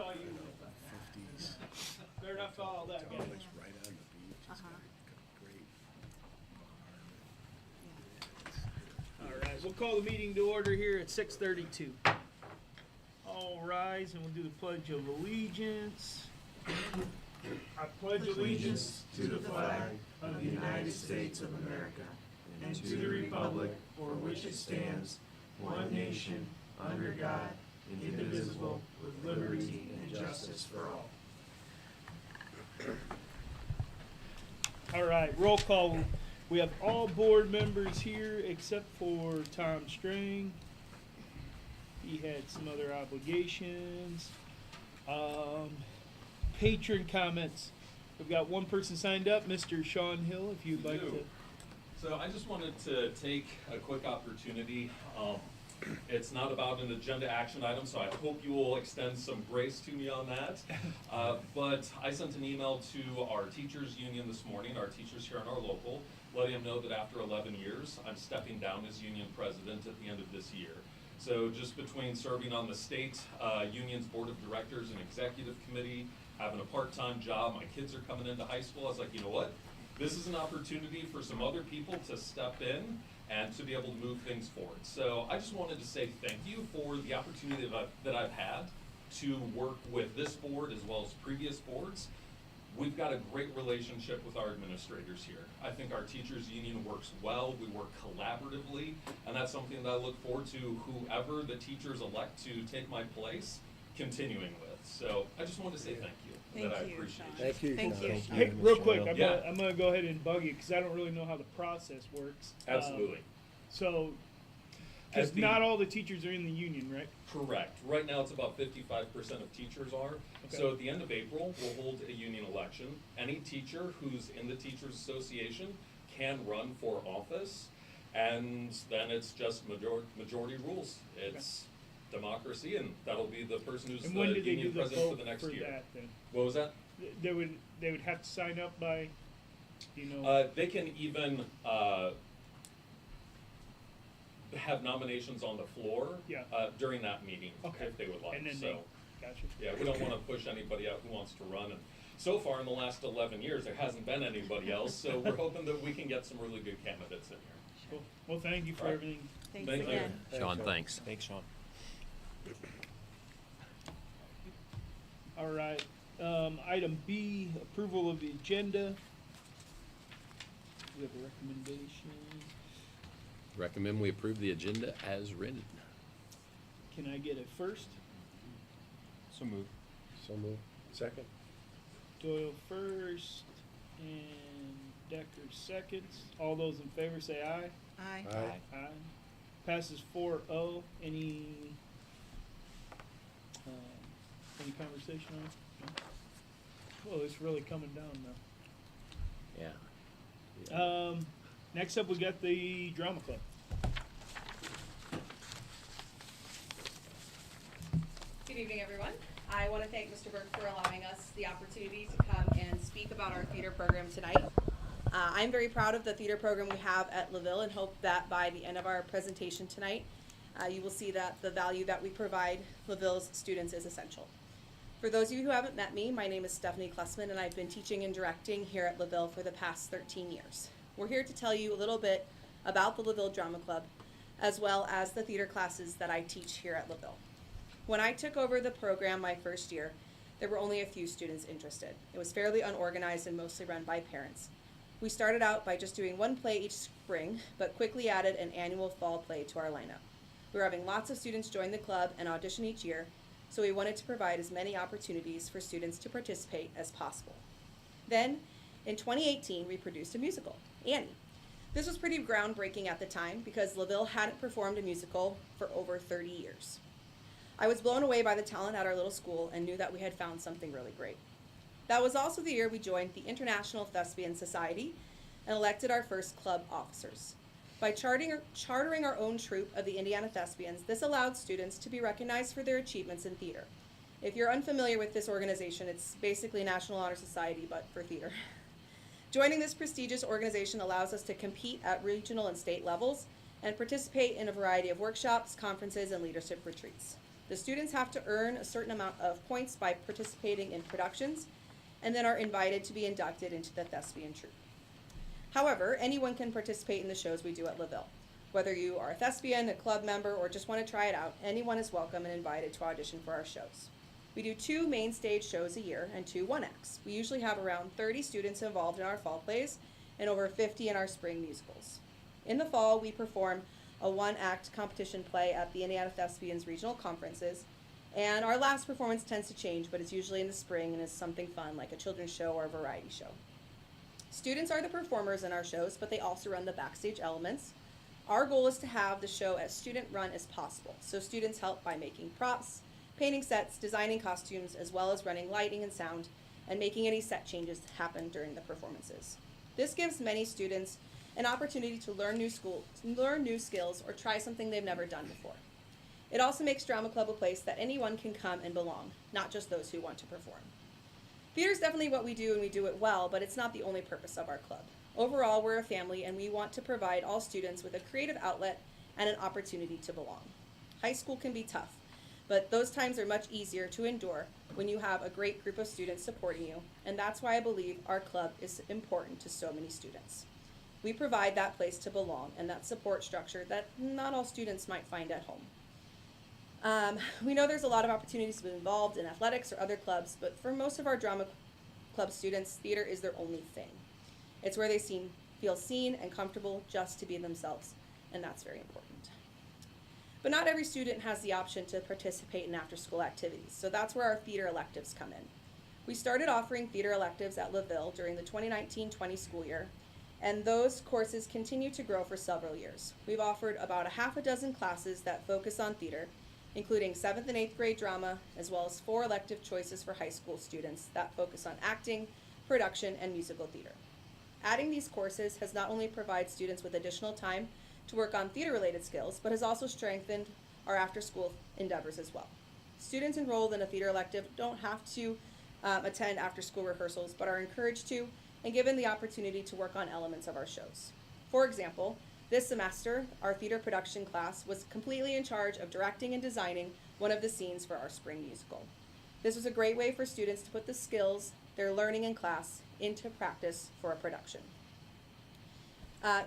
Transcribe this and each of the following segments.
all you. Better not follow that guy. It's right on the beach. It's got a great bar. All right, we'll call the meeting to order here at 6:32. All rise and we'll do the Pledge of Allegiance. I pledge allegiance to the flag of the United States of America and to the republic for which it stands, one nation, under God, indivisible, with liberty and justice for all. All right, roll call. We have all board members here except for Tom Strang. He had some other obligations. Patron comments. We've got one person signed up, Mr. Sean Hill, if you'd like to. So I just wanted to take a quick opportunity. It's not about an agenda action item, so I hope you will extend some grace to me on that. But I sent an email to our teachers union this morning, our teachers here in our local, letting them know that after 11 years, I'm stepping down as union president at the end of this year. So just between serving on the state union's board of directors and executive committee, having a part-time job, my kids are coming into high school, I was like, you know what? This is an opportunity for some other people to step in and to be able to move things forward. So I just wanted to say thank you for the opportunity that I've had to work with this board as well as previous boards. We've got a great relationship with our administrators here. I think our teachers union works well, we work collaboratively, and that's something that I look forward to whoever the teachers elect to take my place continuing with. So I just wanted to say thank you. Thank that I you, appreciate Sean. it. Thank you, Thank Sean. you. Thank Hey, real quick, Yeah. I'm gonna go ahead and bug you because I don't really know how the process works. Absolutely. So, because As the- not all the teachers are in the union, right? Correct. Right now, it's about 55% of teachers are. Okay. So at the end of April, we'll hold a union election. Any teacher who's in the Teachers Association can run for office, and then it's just majority rules. It's democracy, and that'll be the person who's And the when do they do union the president for vote the next for year. that then? What was that? They would have to sign up by, you know. They can even have nominations on the floor Yeah. during that meeting Okay. if they would like. And then So. Gotcha. Yeah, we don't want to push anybody out who wants to run, and so far in the last 11 years, there hasn't been anybody else, so we're hoping that we can get some really good candidates in here. Cool. Well, thank you for All right. everything. Thanks Thank you. again. Sean, thanks. Thanks, Sean. All right. Item B, approval of the agenda. We have a recommendation. Recommend we approve the agenda as written. Can I get a first? So moved. So moved. Second? Doyle first and Decker seconds. All those in favor say aye. Aye. Aye. Aye. Passes 4-0. Any conversation on it? No? Well, it's really coming down now. Yeah. Next up, we got the drama club. Good evening, everyone. I want to thank Mr. Burke for allowing us the opportunity to come and speak about our theater program tonight. I'm very proud of the theater program we have at LaVille and hope that by the end of our presentation tonight, you will see that the value that we provide LaVille's students is essential. For those of you who haven't met me, my name is Stephanie Klessman, and I've been teaching and directing here at LaVille for the past 13 years. We're here to tell you a little bit about the LaVille Drama Club, as well as the theater classes that I teach here at LaVille. When I took over the program my first year, there were only a few students interested. It was fairly unorganized and mostly run by parents. We started out by just doing one play each spring, but quickly added an annual fall play to our lineup. We were having lots of students join the club and audition each year, so we wanted to provide as many opportunities for students to participate as possible. Then, in 2018, we produced a musical, Annie. This was pretty groundbreaking at the time because LaVille hadn't performed a musical for over 30 years. I was blown away by the talent at our little school and knew that we had found something really great. That was also the year we joined the International Thespian Society and elected our first club officers. By chartering our own troupe of the Indiana Thespians, this allowed students to be recognized for their achievements in theater. If you're unfamiliar with this organization, it's basically National Honor Society, but for theater. Joining this prestigious organization allows us to compete at regional and state levels and participate in a variety of workshops, conferences, and leadership retreats. The students have to earn a certain amount of points by participating in productions, and then are invited to be inducted into the thespian troupe. However, anyone can participate in the shows we do at LaVille. Whether you are a thespian, a club member, or just want to try it out, anyone is welcome and invited to audition for our shows. We do 2 main stage shows a year and 2 one-acts. We usually have around 30 students involved in our fall plays and over 50 in our spring musicals. In the fall, we perform a one-act competition play at the Indiana Thespians Regional Conferences, and our last performance tends to change, but it's usually in the spring and is something fun like a children's show or a variety show. Students are the performers in our shows, but they also run the backstage elements. Our goal is to have the show as student-run as possible, so students help by making props, painting sets, designing costumes, as well as running lighting and sound, and making any set changes happen during the performances. This gives many students an opportunity to learn new skills, or try something they've never done before. It also makes Drama Club a place that anyone can come and belong, not just those who want to perform. Theater is definitely what we do, and we do it well, but it's not the only purpose of our club. Overall, we're a family, and we want to provide all students with a creative outlet and an opportunity to belong. High school can be tough, but those times are much easier to endure when you have a great group of students supporting you, and that's why I believe our club is important to so many students. We provide that place to belong and that support structure that not all students might find at home. We know there's a lot of opportunities to be involved in athletics or other clubs, but for most of our drama club students, theater is their only thing. It's where they feel seen and comfortable just to be themselves, and that's very important. But not every student has the option to participate in after-school activities, so that's where our theater electives come in. We started offering theater electives at LaVille during the 2019-20 school year, and those courses continue to grow for several years. We've offered about a half a dozen classes that focus on theater, including 7th and 8th grade drama, as well as 4 elective choices for high school students that focus on acting, production, and musical theater. Adding these courses has not only provided students with additional time to work on theater-related skills, but has also strengthened our after-school endeavors as well. Students enrolled in a theater elective don't have to attend after-school rehearsals, but are encouraged to and given the opportunity to work on elements of our shows. For example, this semester, our theater production class was completely in charge of directing and designing one of the scenes for our spring musical. This was a great way for students to put the skills they're learning in class into practice for a production.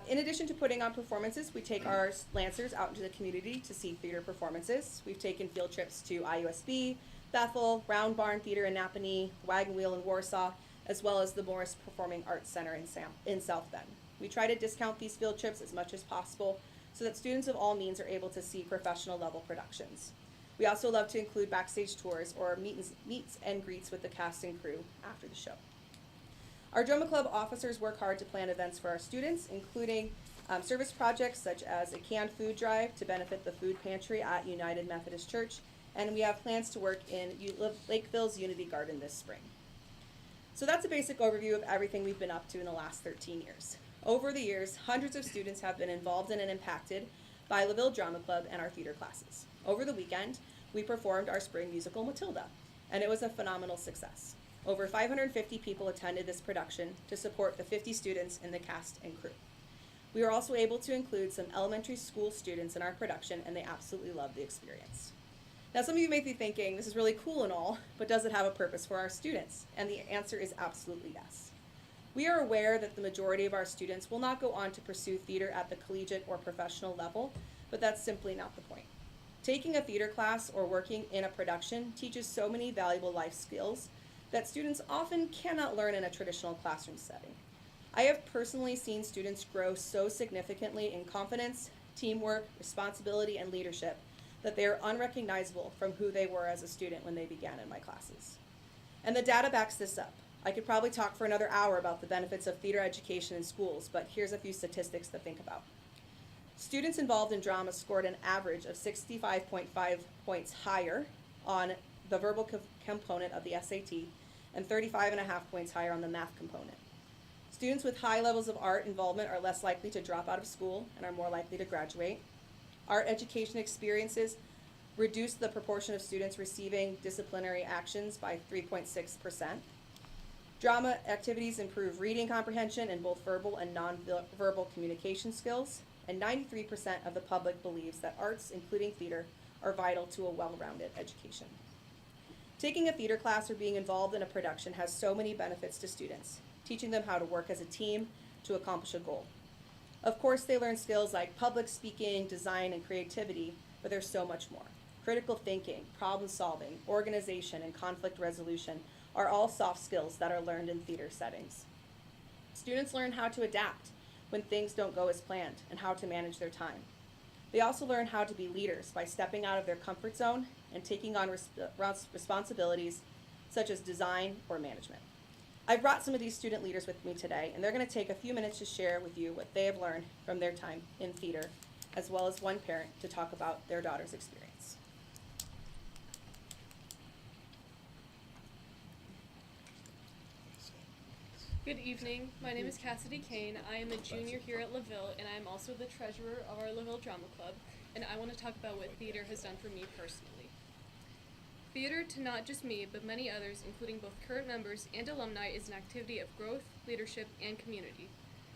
In addition to putting on performances, we take our Lancers out into the community to see theater performances. We've taken field trips to IUSB, Bethel, Round Barn Theater in Napanee, Wagon Wheel in Warsaw, as well as the Morris Performing Arts Center in South Bend. We try to discount these field trips as much as possible so that students of all means are able to see professional level productions. We also love to include backstage tours or meets and greets with the cast and crew after the show. Our Drama Club officers work hard to plan events for our students, including service projects such as a canned food drive to benefit the food pantry at United Methodist Church, and we have plans to work in Lakeville's Unity Garden this spring. So that's a basic overview of everything we've been up to in the last 13 years. Over the years, hundreds of students have been involved in and impacted by LaVille Drama Club and our theater classes. Over the weekend, we performed our spring musical Matilda, and it was a phenomenal success. Over 550 people attended this production to support the 50 students in the cast and crew. We were also able to include some elementary school students in our production, and they absolutely loved the experience. Now, some of you may be thinking, this is really cool and all, but does it have a purpose for our students? And the answer is absolutely yes. We are aware that the majority of our students will not go on to pursue theater at the collegiate or professional level, but that's simply not the point. Taking a theater class or working in a production teaches so many valuable life skills that students often cannot learn in a traditional classroom setting. I have personally seen students grow so significantly in confidence, teamwork, responsibility, and leadership that they are unrecognizable from who they were as a student when they began in my classes. And the data backs this up. I could probably talk for another hour about the benefits of theater education in schools, but here's a few statistics to think about. Students involved in drama scored an average of 65.5 points higher on the verbal component of the SAT and 35.5 points higher on the math component. Students with high levels of art involvement are less likely to drop out of school and are more likely to graduate. Art education experiences reduced the proportion of students receiving disciplinary actions by 3.6%. Drama activities improve reading comprehension in both verbal and non-verbal communication skills, and 93% of the public believes that arts, including theater, are vital to a well-rounded education. Taking a theater class or being involved in a production has so many benefits to students, teaching them how to work as a team to accomplish a goal. Of course, they learn skills like public speaking, design, and creativity, but there's so much more. Critical thinking, problem solving, organization, and conflict resolution are all soft skills that are learned in theater settings. Students learn how to adapt when things don't go as planned and how to manage their time. They also learn how to be leaders by stepping out of their comfort zone and taking on responsibilities such as design or management. I've brought some of these student leaders with me today, and they're going to take a few minutes to share with you what they have learned from their time in theater, as well as one parent to talk about their daughter's experience. Good evening. My name is Cassidy Kane. I am a junior here at LaVille, and I am also the treasurer of our LaVille Drama Club, and I want to talk about what theater has done for me personally. Theater, to not just me, but many others, including both current members and alumni, is an activity of growth, leadership, and community.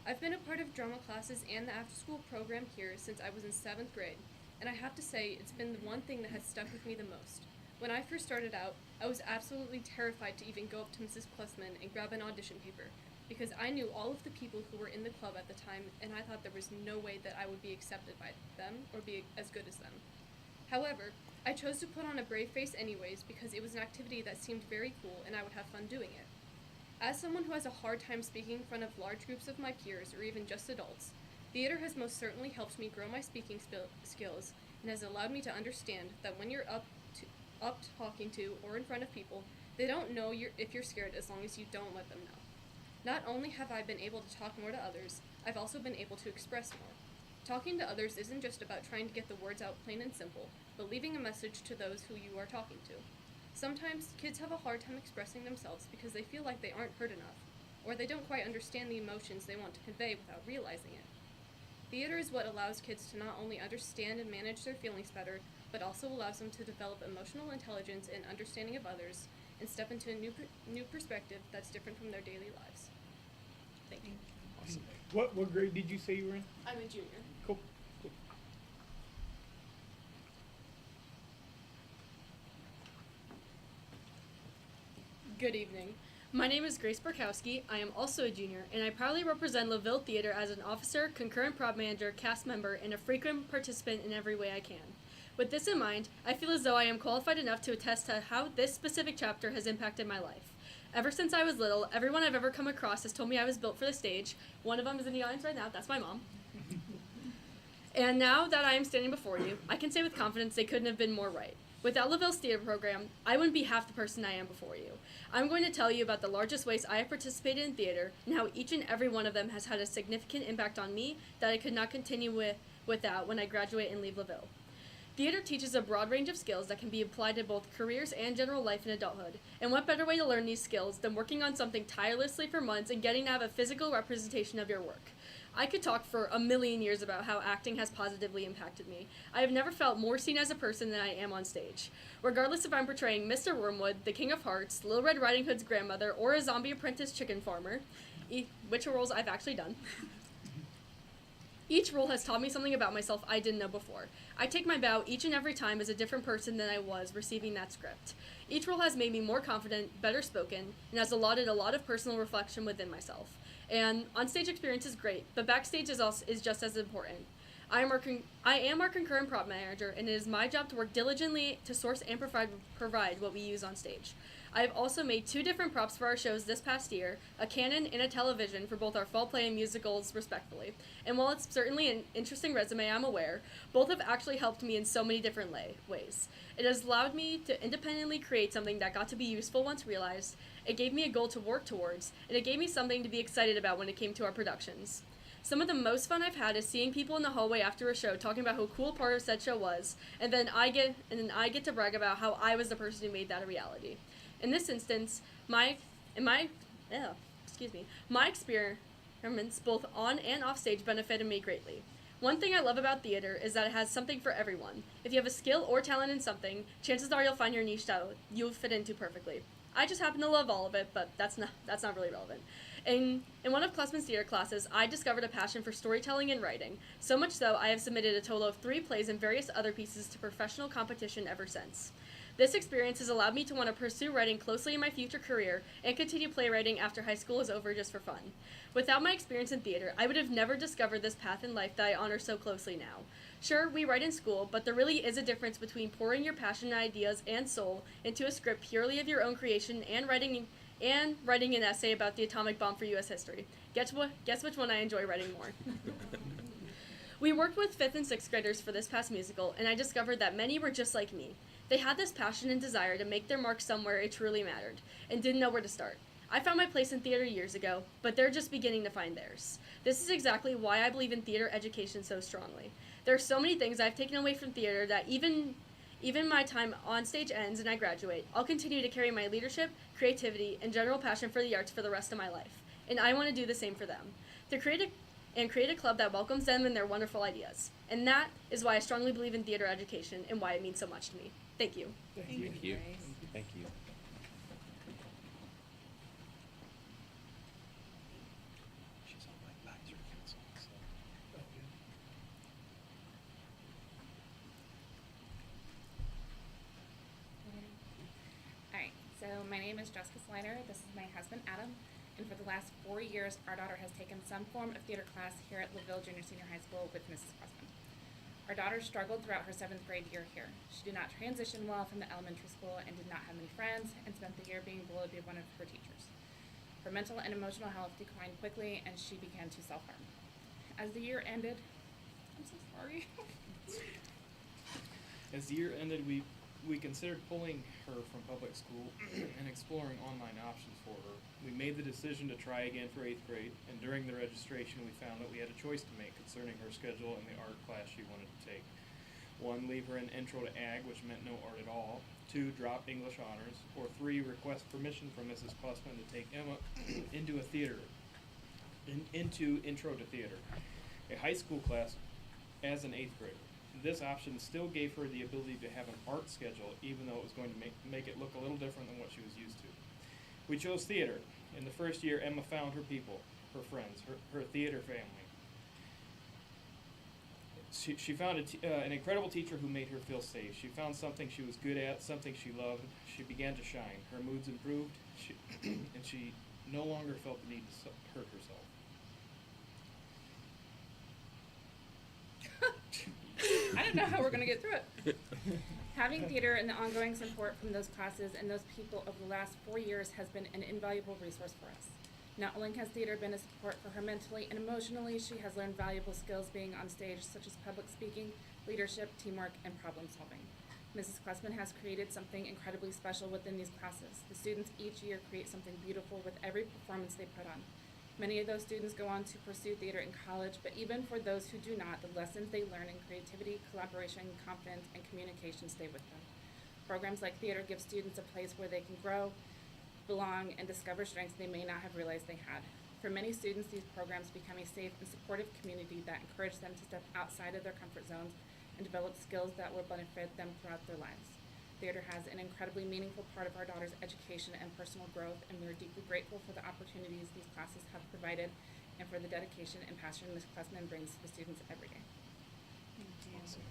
I've been a part of drama classes and the after-school program here since I was in 7th grade, and I have to say it's been the one thing that has stuck with me the most. When I first started out, I was absolutely terrified to even go up to Mrs. Klussman and grab an audition paper, because I knew all of the people who were in the club at the time, and I thought there was no way that I would be accepted by them or be as good as them. However, I chose to put on a brave face anyways because it was an activity that seemed very cool and I would have fun doing it. As someone who has a hard time speaking in front of large groups of my peers or even just adults, theater has most certainly helped me grow my speaking skills and has allowed me to understand that when you're up talking to or in front of people, they don't know if you're scared as long as you don't let them know. Not only have I been able to talk more to others, I've also been able to express more. Talking to others isn't just about trying to get the words out plain and simple, but leaving a message to those who you are talking to. Sometimes kids have a hard time expressing themselves because they feel like they aren't heard enough, or they don't quite understand the emotions they want to convey without realizing it. Theater is what allows kids to not only understand and manage their feelings better, but also allows them to develop emotional intelligence and understanding of others, and step into a new perspective that's different from their daily lives. Thank you. Awesome. What grade did you say you were in? I'm a junior. Cool. Cool. Good evening. My name is Grace Burkowski. I am also a junior, and I proudly represent LaVille Theater as an officer, concurrent prop manager, cast member, and a frequent participant in every way I can. With this in mind, I feel as though I am qualified enough to attest to how this specific chapter has impacted my life. Ever since I was little, everyone I've ever come across has told me I was built for the stage. One of them is in the audience right now. That's my mom. And now that I am standing before you, I can say with confidence they couldn't have been more right. Without LaVille's theater program, I wouldn't be half the person I am before you. I'm going to tell you about the largest ways I have participated in theater and how each and every one of them has had a significant impact on me that I could not continue without when I graduate and leave LaVille. Theater teaches a broad range of skills that can be applied to both careers and general life in adulthood. And what better way to learn these skills than working on something tirelessly for months and getting to have a physical representation of your work? I could talk for a million years about how acting has positively impacted me. I have never felt more seen as a person than I am on stage. Regardless if I'm portraying Mr. Wormwood, the King of Hearts, Little Red Riding Hood's grandmother, or a zombie apprentice chicken farmer, which are roles I've actually done. Each role has taught me something about myself I didn't know before. I take my bow each and every time as a different person than I was receiving that script. Each role has made me more confident, better spoken, and has allotted a lot of personal reflection within myself. And on-stage experience is great, but backstage is just as important. I am our concurrent prop manager, and it is my job to work diligently to source and provide what we use on stage. I have also made 2 different props for our shows this past year, a cannon and a television for both our fall play and musicals, respectively. And while it's certainly an interesting resume, I'm aware, both have actually helped me in so many different ways. It has allowed me to independently create something that got to be useful once realized, it gave me a goal to work towards, and it gave me something to be excited about when it came to our productions. Some of the most fun I've had is seeing people in the hallway after a show talking about how cool part of said show was, and then I get to brag about how I was the person who made that a reality. In this instance, my experiments both on and off stage benefited me greatly. One thing I love about theater is that it has something for everyone. If you have a skill or talent in something, chances are you'll find your niche that you'll fit into perfectly. I just happen to love all of it, but that's not really relevant. In one of Klessman's theater classes, I discovered a passion for storytelling and writing, so much so I have submitted a total of 3 plays and various other pieces to professional competition ever since. This experience has allowed me to want to pursue writing closely in my future career and continue playwriting after high school is over just for fun. Without my experience in theater, I would have never discovered this path in life that I honor so closely now. Sure, we write in school, but there really is a difference between pouring your passion, ideas, and soul into a script purely of your own creation and writing an essay about the atomic bomb for U.S. history. Guess which one I enjoy writing more. We worked with 5th and 6th graders for this past musical, and I discovered that many were just like me. They had this passion and desire to make their mark somewhere it truly mattered, and didn't know where to start. I found my place in theater years ago, but they're just beginning to find theirs. This is exactly why I believe in theater education so strongly. There are so many things I've taken away from theater that even my time on stage ends and I graduate, I'll continue to carry my leadership, creativity, and general passion for the arts for the rest of my life. And I want to do the same for them. To create a club that welcomes them and their wonderful ideas. And that is why I strongly believe in theater education and why it means so much to me. Thank you. Thank you. Thank you. She's on my advisory council, so. Alright, so my name is Jessica Sliner. This is my husband Adam, and for the last 4 years our daughter has taken some form of theater class here at LaVille Junior Senior High School with Mrs. Pressman. Our daughter struggled throughout her 7th grade year here. She did not transition well from the elementary school and did not have many friends and spent the year being bullied by one of her teachers. Her mental and emotional health declined quickly and she began to self-harm. As the year ended, I'm so sorry. As the year ended, we considered pulling her from public school and exploring online options for her. We made the decision to try again for 8th grade, and during the registration we found that we had a choice to make concerning her schedule and the art class she wanted to take. 1, leave her in Intro to Ag, which meant no art at all. 2, drop English honors. Or 3, request permission from Mrs. Klussman to take Emma into Intro to Theater, a high school class as an 8th grader. This option still gave her the ability to have an art schedule, even though it was going to make it look a little different than what she was used to. We chose theater. In the first year, Emma found her people, her friends, her theater family. She found an incredible teacher who made her feel safe. She found something she was good at, something she loved. She began to shine. Her moods improved, and she no longer felt the need to hurt herself. I don't know how we're going to get through it. Having theater and the ongoing support from those classes and those people over the last 4 years has been an invaluable resource for us. Not only has theater been a support for her mentally and emotionally, she has learned valuable skills being on stage, such as public speaking, leadership, teamwork, and problem solving. Mrs. Klussman has created something incredibly special within these classes. The students each year create something beautiful with every performance they put on. Many of those students go on to pursue theater in college, but even for those who do not, the lessons they learn in creativity, collaboration, confidence, and communication stay with them. Programs like theater give students a place where they can grow, belong, and discover strengths they may not have realized they had. For many students, these programs become a safe and supportive community that encourage them to step outside of their comfort zones and develop skills that will benefit them throughout their lives. Theater has an incredibly meaningful part of our daughter's education and personal growth, and we are deeply grateful for the opportunities these classes have provided and for the dedication and passion Ms. Klussman brings to the students every day. Awesome.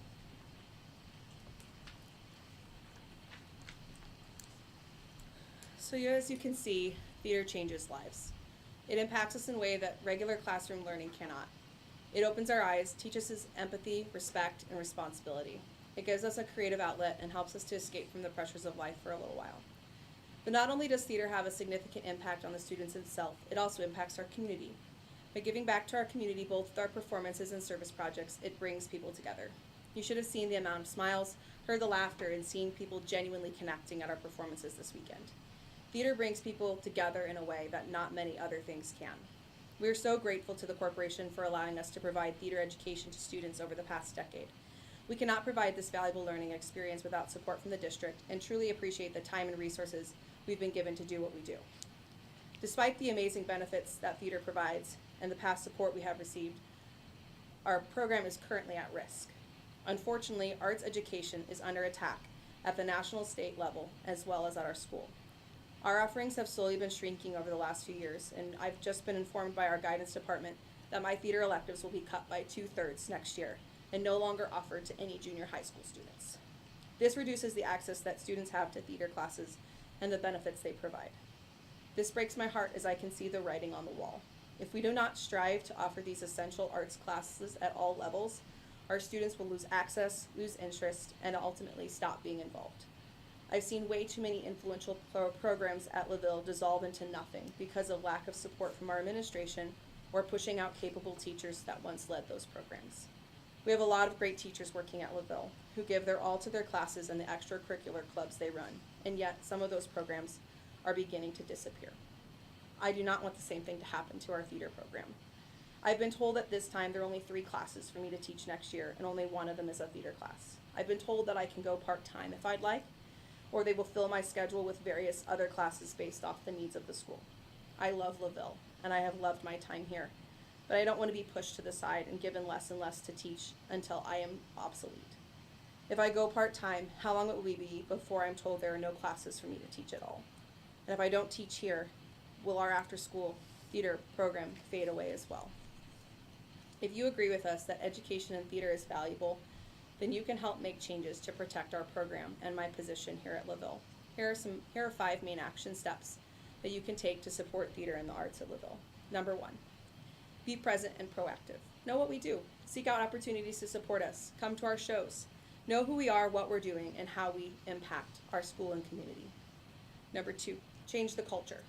So as you can see, theater changes lives. It impacts us in a way that regular classroom learning cannot. It opens our eyes, teaches us empathy, respect, and responsibility. It gives us a creative outlet and helps us to escape from the pressures of life for a little while. But not only does theater have a significant impact on the students itself, it also impacts our community. By giving back to our community both with our performances and service projects, it brings people together. You should have seen the amount of smiles, heard the laughter, and seen people genuinely connecting at our performances this weekend. Theater brings people together in a way that not many other things can. We are so grateful to the corporation for allowing us to provide theater education to students over the past decade. We cannot provide this valuable learning experience without support from the district and truly appreciate the time and resources we've been given to do what we do. Despite the amazing benefits that theater provides and the past support we have received, our program is currently at risk. Unfortunately, arts education is under attack at the national state level as well as at our school. Our offerings have slowly been shrinking over the last few years, and I've just been informed by our guidance department that my theater electives will be cut by 2/3 next year and no longer offered to any junior high school students. This reduces the access that students have to theater classes and the benefits they provide. This breaks my heart as I can see the writing on the wall. If we do not strive to offer these essential arts classes at all levels, our students will lose access, lose interest, and ultimately stop being involved. I've seen way too many influential programs at LaVille dissolve into nothing because of lack of support from our administration or pushing out capable teachers that once led those programs. We have a lot of great teachers working at LaVille who give their all to their classes and the extracurricular clubs they run, and yet some of those programs are beginning to disappear. I do not want the same thing to happen to our theater program. I've been told at this time there are only 3 classes for me to teach next year, and only one of them is a theater class. I've been told that I can go part-time if I'd like, or they will fill my schedule with various other classes based off the needs of the school. I love LaVille, and I have loved my time here, but I don't want to be pushed to the side and given less and less to teach until I am obsolete. If I go part-time, how long will it be before I'm told there are no classes for me to teach at all? And if I don't teach here, will our after-school theater program fade away as well? If you agree with us that education in theater is valuable, then you can help make changes to protect our program and my position here at LaVille. Here are 5 main action steps that you can take to support theater and the arts at LaVille. Number 1, be present and proactive. Know what we do. Seek out opportunities to support us. Come to our shows. Know who we are, what we're doing, and how we impact our school and community. Number 2, change the culture.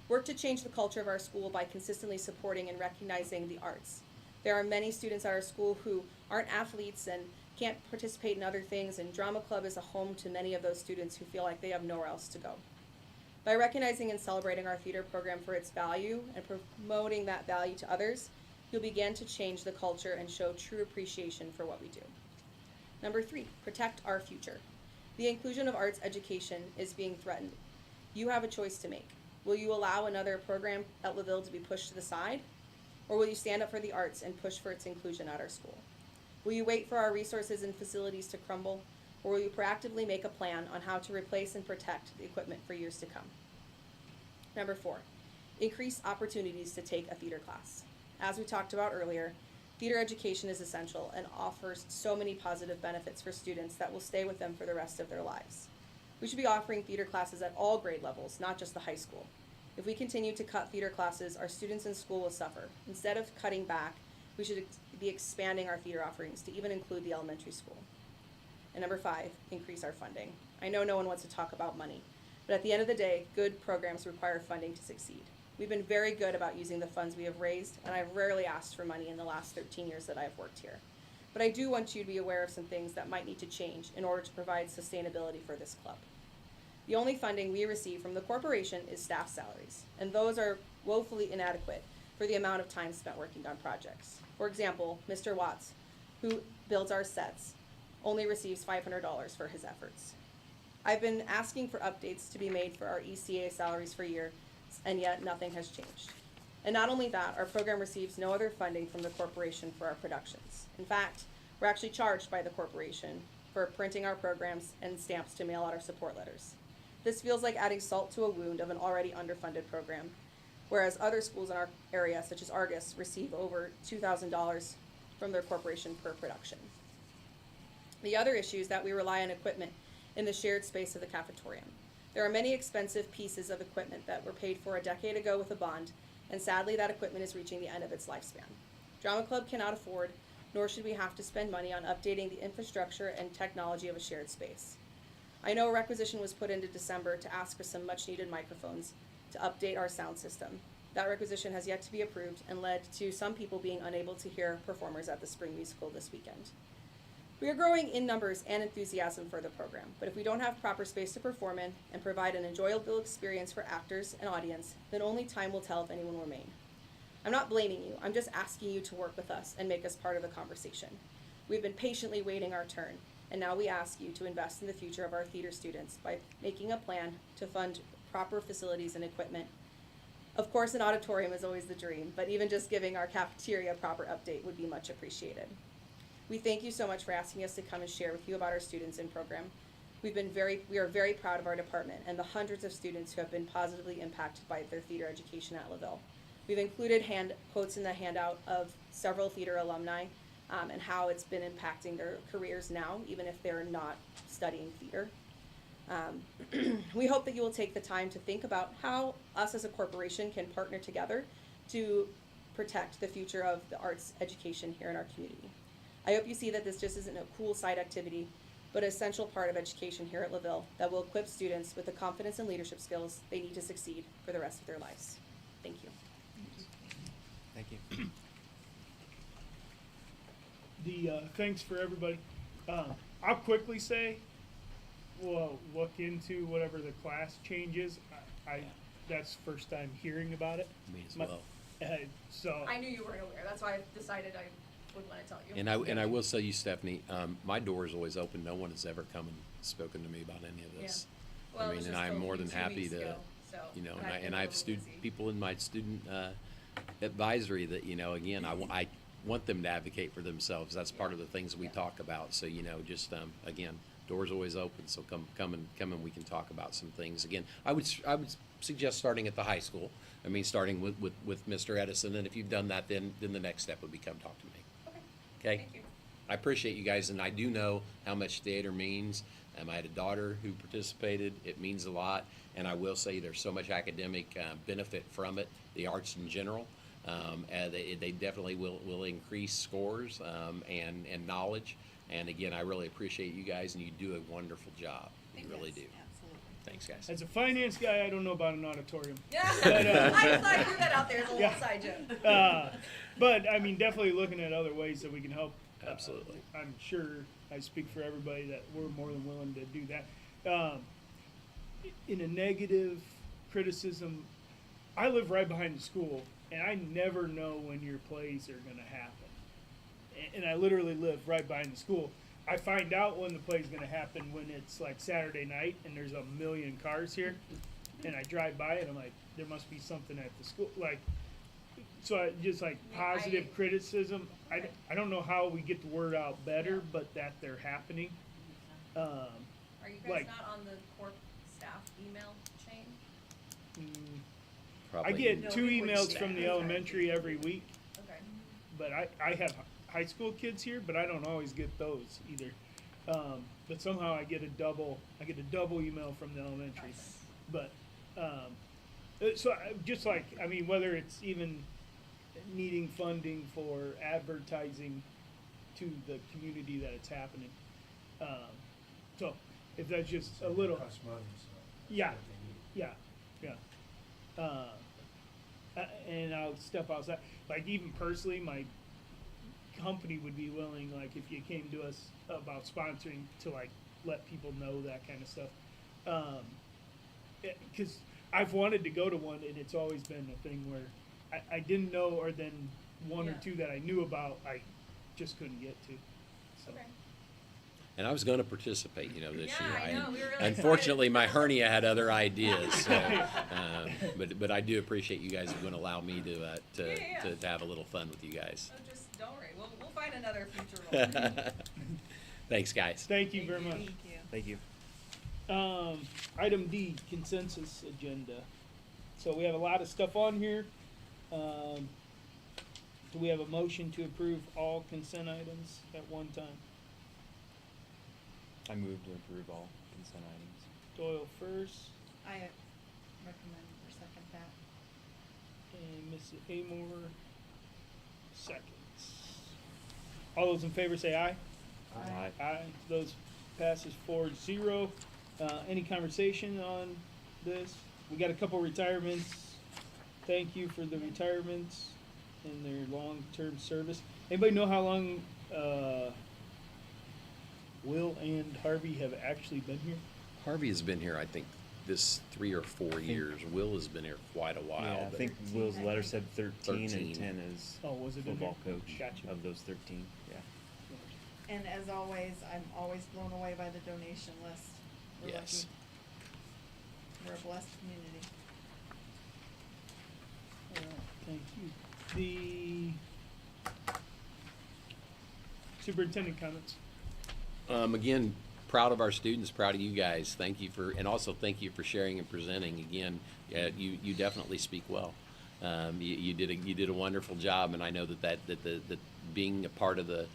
Work to change the culture of our school by consistently supporting and recognizing the arts. There are many students at our school who aren't athletes and can't participate in other things, and drama club is a home to many of those students who feel like they have nowhere else to go. By recognizing and celebrating our theater program for its value and promoting that value to others, you'll begin to change the culture and show true appreciation for what we do. Number 3, protect our future. The inclusion of arts education is being threatened. You have a choice to make. Will you allow another program at LaVille to be pushed to the side? Or will you stand up for the arts and push for its inclusion at our school? Will you wait for our resources and facilities to crumble? Or will you proactively make a plan on how to replace and protect the equipment for years to come? Number 4, increase opportunities to take a theater class. As we talked about earlier, theater education is essential and offers so many positive benefits for students that will stay with them for the rest of their lives. We should be offering theater classes at all grade levels, not just the high school. If we continue to cut theater classes, our students in school will suffer. Instead of cutting back, we should be expanding our theater offerings to even include the elementary school. And number 5, increase our funding. I know no one wants to talk about money, but at the end of the day, good programs require funding to succeed. We've been very good about using the funds we have raised, and I've rarely asked for money in the last 13 years that I've worked here. But I do want you to be aware of some things that might need to change in order to provide sustainability for this club. The only funding we receive from the corporation is staff salaries, and those are woefully inadequate for the amount of time spent working on projects. For example, Mr. Watts, who builds our sets, only receives $500 for his efforts. I've been asking for updates to be made for our ECA salaries for years, and yet nothing has changed. And not only that, our program receives no other funding from the corporation for our productions. In fact, we're actually charged by the corporation for printing our programs and stamps to mail out our support letters. This feels like adding salt to a wound of an already underfunded program, whereas other schools in our area, such as Argus, receive over $2,000 from their corporation per production. The other issue is that we rely on equipment in the shared space of the cafetorium. There are many expensive pieces of equipment that were paid for a decade ago with a bond, and sadly that equipment is reaching the end of its lifespan. Drama Club cannot afford, nor should we have to spend money on updating the infrastructure and technology of a shared space. I know a requisition was put into December to ask for some much needed microphones to update our sound system. That requisition has yet to be approved and led to some people being unable to hear performers at the spring musical this weekend. We are growing in numbers and enthusiasm for the program, but if we don't have proper space to perform in and provide an enjoyable experience for actors and audience, then only time will tell if anyone will remain. I'm not blaming you, I'm just asking you to work with us and make us part of the conversation. We've been patiently waiting our turn, and now we ask you to invest in the future of our theater students by making a plan to fund proper facilities and equipment. Of course, an auditorium is always the dream, but even just giving our cafeteria a proper update would be much appreciated. We thank you so much for asking us to come and share with you about our students and program. We are very proud of our department and the hundreds of students who have been positively impacted by their theater education at LaVille. We've included quotes in the handout of several theater alumni and how it's been impacting their careers now, even if they're not studying theater. We hope that you will take the time to think about how us as a corporation can partner together to protect the future of the arts education here in our community. I hope you see that this just isn't a cool side activity, but an essential part of education here at LaVille that will equip students with the confidence and leadership skills they need to succeed for the rest of their lives. Thank you. Thank you. Thanks for everybody. I'll quickly say, we'll look into whatever the class changes. That's the first time hearing about it. Me as well. So I knew you weren't aware. That's why I decided I would want to tell you. And I will tell you, Stephanie, my door is always open. No one has ever come and spoken to me about any of this. Yeah. Well, I it was mean, and just I'm told more me than 2 happy weeks to, ago, so, you know, I've been and a I have little busy. people in my student advisory that, you know, again, I want them to advocate for themselves. That's part of the things we talk about. So, you know, just again, doors always open. So come and we can talk about some things. Again, I would suggest starting at the high school. I mean, starting with Mr. Edison, and if you've done that, then the next step would be come talk to me. Okay. Thank you. I appreciate you guys, and I do know how much theater means. I had a daughter who participated. It means a lot, and I will say there's so much academic benefit from it, the arts in general. And they definitely will increase scores and knowledge. And again, I really appreciate you guys, and you do a wonderful job. You really do. Absolutely. Thanks, guys. as a finance guy, I don't know about an auditorium. Yeah, But, I just thought I threw that out there as a little yeah. side joke. But I mean, definitely looking at other ways that we can help. Absolutely. I'm sure I speak for everybody that we're more than willing to do that. In a negative criticism, I live right behind the school, and I never know when your plays are going to happen. And I literally live right behind the school. I find out when the play's going to happen when it's like Saturday night and there's a million cars here, and I drive by and I'm like, there must be something at the school. Like, so I just like positive criticism. I don't know how we get the word out better, but that they're happening. Are you guys like- not on the corp staff email chain? I Probably. get No, 2 we would emails stay. from the elementary every week, Okay. but I have high school kids here, but I don't always get those either. But somehow I get a double email from the elementary. But so just like, I mean, whether it's even needing funding for advertising to the community that it's happening. So if that's just a little, Costs money, so. Yeah. that's what they need. yeah. And I'll step outside. Like even personally, my company would be willing, like if you came to us about sponsoring, to like let people know that kind of stuff. Because I've wanted to go to one, and it's always been a thing where I didn't know, or then one or Yeah. two that I knew about, I just couldn't get to. So. Okay. And I was going to participate, you know, this Yeah, year. I know. We were really Unfortunately, excited. my hernia had other ideas. So, but I do appreciate you guys going to allow me to have a little fun with you guys. So just don't worry. We'll find another future role. Thanks, guys. Thank you very much. Thank you. Item D, consensus agenda. So we have a lot of stuff on here. Do we have a motion to approve all consent items at one time? I move to approve all consent items. Doyle first, I recommend or second that. and Mrs. Amor seconds. All those in favor say aye. Aye. Aye. Those passes 4-0. Any conversation on this? We got a couple retirements. Thank you for the retirements and their long-term service. Anybody know how long Will and Harvey have actually been here? Harvey has been here, I think, this 3 or 4 years. Will has been here quite a while. Yeah, I but- think Will's letter said 13 13. and 10 is Oh, was it in football there? coach Gotcha. of those 13. Yeah. And as always, I'm always blown away by the donation list. We're Yes. lucky. We're a blessed community. All right, thank you. The superintendent comments. Again, proud of our students, proud of you guys. Thank you for, and also thank you for sharing and presenting. Again, you definitely speak well. You did a wonderful job, and I know that being a part of the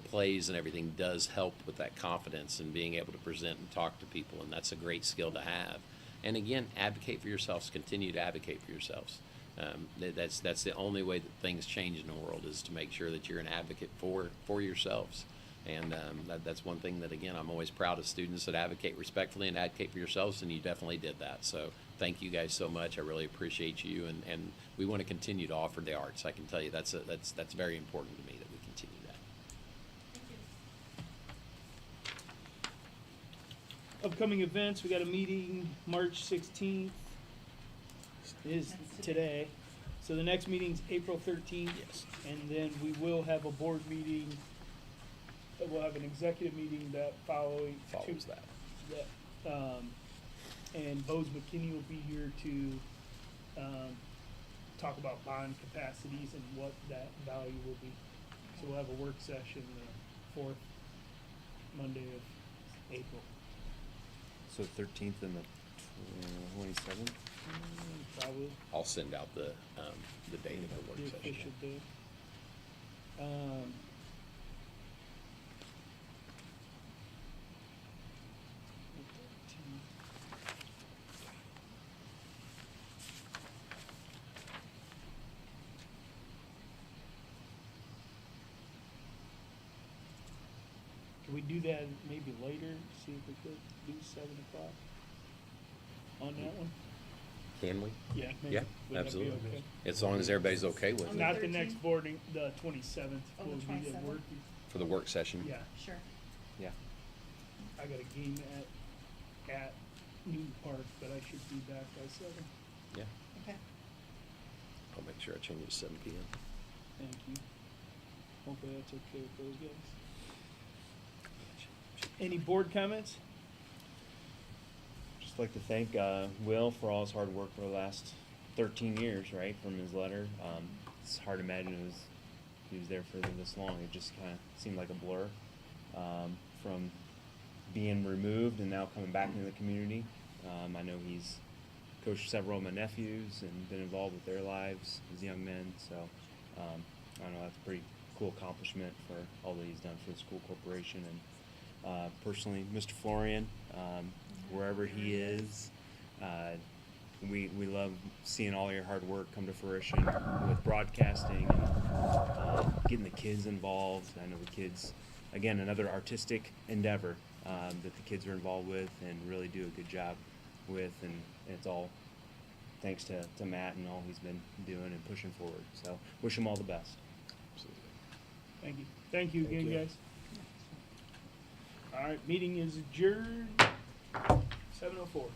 plays and everything does help with that confidence and being able to present and talk to people, and that's a great skill to have. And again, advocate for yourselves. Continue to advocate for yourselves. That's the only way that things change in the world, is to make sure that you're an advocate for yourselves. And that's one thing that, again, I'm always proud of students that advocate respectfully and advocate for yourselves, and you definitely did that. So thank you guys so much. I really appreciate you, and we want to continue to offer the arts. I can tell you that's very important to me that we continue that. Upcoming events, we got a meeting March 16th, is today. So the next meeting's April 13th. Yes. And then we will have a board meeting, we'll have an executive meeting that follows that. And Bose McKinney will be here to talk about bond capacities and what that value will be. So we'll have a work session the 4th Monday of April. So 13th and the 27th? Probably. I'll send out the date of the work The session. official date. Can we do that maybe later? See if we could do 7 o'clock on that one? Can we? Yeah, maybe. Yeah, Would that be absolutely. okay? As long as everybody's okay with On it. the Not the next 13th? boarding, the 27th. Oh, the will be the 27th? work. For the work session? Yeah, Sure. Yeah. I got a game at Newton Park, but I should be back by 7. Yeah. Okay. I'll make sure I change it to 7 p.m. Thank you. Hopefully that's okay with those guys. Any board comments? Just like to thank Will for all his hard work for the last 13 years, right, from his letter. It's hard to imagine he was there for this long. It just kind of seemed like a blur from being removed and now coming back into the community. I know he's coached several of my nephews and been involved with their lives as young men, so I don't know, that's a pretty cool accomplishment for all that he's done for the school corporation. And personally, Mr. Florian, wherever he is, we love seeing all your hard work come to fruition with broadcasting and getting the kids involved. I know the kids, again, another artistic endeavor that the kids are involved with and really do a good job with, and it's all thanks to Matt and all he's been doing and pushing forward. So wish him all the best. Absolutely. Thank you. Thank you Thank again, you. guys. All right, meeting is adjourned. 7:04.